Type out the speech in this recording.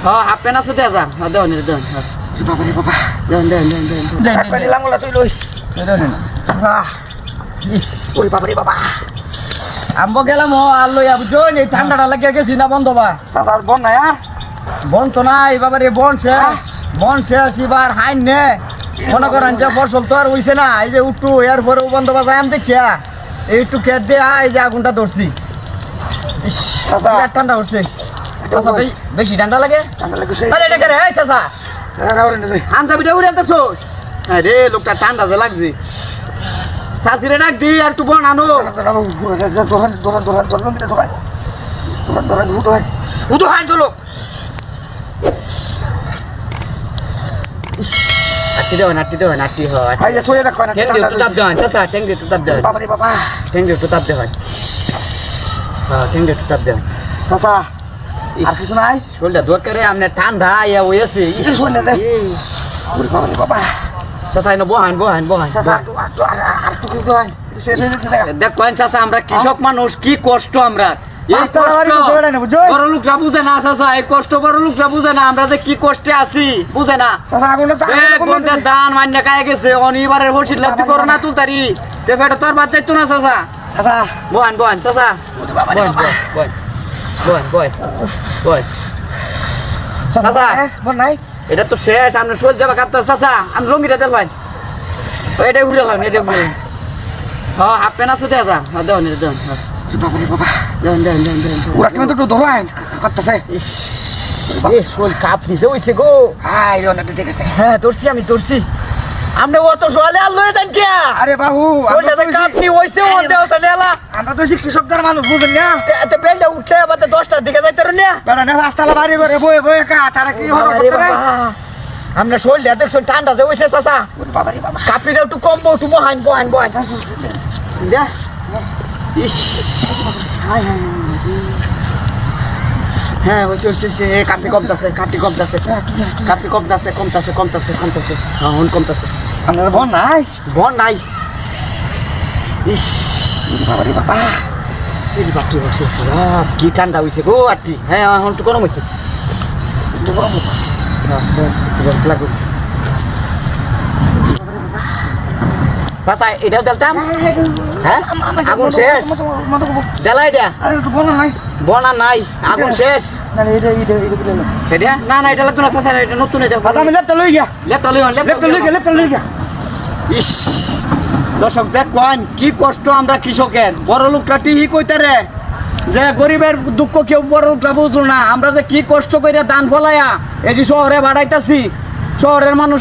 half pant আছে দেন দেন দেন দেন দেন দেন আম্ব গেলাম আর লইয়া বুঝছো এই ঠান্ডাটা লেগে গেছি না বন্ধ বা বন নাই বন তো নাই বাবার এই বন শেষ এবার হাইন নে মনে করেন যে ফসল তো আর হইছে না এই যে উঠু এর পরে বন্ধ বাজা আমি দেখিয়া এই একটু কেট দিয়া এই যে আগুনটা ধরছি ঠান্ডা উঠছে বেশি ঠান্ডা লাগে আনসাবিটা উড়ে আনতেছো রে লোকটা ঠান্ডা যে লাগছে শাশুড়ে ডাক দি আর একটু বন আনো উদো হাই চলো আটটি দেওয়ান আটটি হয় ঠেং দিয়ে একটু তাপ দেওয়ান চাষা ঠেং দিয়ে একটু তাপ দেওয়ান ঠেং দিয়ে একটু তাপ দেওয়ান ঠেং দিয়ে একটু তাপ দেওয়ান চাষা আর কিছু নাই শরীরটা দরকারে আপনার ঠান্ডা ইয়া হয়েছে বাবা চাষা বহান দেখেন চাষা আমরা কৃষক মানুষ কি কষ্ট আমরা বড় লোকরা বুঝে না চাষা এই কষ্ট বড় লোকরা বুঝে না আমরা যে কি কষ্টে আছি বুঝে না দান মান্য কায়ে গেছে অনিবারের হসির লাভ করো না তুলতারি দেখো তোর বাদ যাইতো না চাষা বহান চাষা এটা তো শেষ আমরা সোজ যাবা কাপতা চাষা আমি রঙিটা দেল ভাই এটাই ঘুরে লাম এটা ঘুরে হাফ প্যান্ট আছে দেওয়া দেন কাপ নিচে হইছে গো হ্যাঁ ধরছি আমি ধরছি আপনি অত সোয়ালে আর লয়ে যান কে আরে বাবু কাপনি হইছে ও দেওতা নেলা আমরা তো কৃষকদের মানুষ বুঝেন না এত বেলটা উঠতে আবার 10টার দিকে যাইতে না বেড়া না রাস্তালা বাড়ি করে বয়ে তারা কি আমরা শরীরটা দেখছো ঠান্ডা যে হইছে চাচা কাপড়িটা একটু কম একটু বহান হ্যাঁ হচ্ছে কাপড়ি কমতাছে কমতাছে হন কমতাছে আপনার বন নাই কি ঠান্ডা হয়েছে গো আটি হ্যাঁ এখন একটু গরম হয়েছে চাচা এটাও দিলাম হ্যাঁ আগুন শেষ দেলা এটা বনা নাই আগুন শেষ এটা না এটা লাগতো না চাচা এটা নতুন এটা আমি লেপটা লই গিয়া ইস দর্শক দেখ কি কষ্ট আমরা কৃষকের বড় লোকটা টিহি কইতারে যে গরিবের দুঃখ কেউ বড় লোকটা বুঝলো না আমরা যে কি কষ্ট করে দান ফলাইয়া এটি শহরে বাড়াইতাছি শহরের মানুষ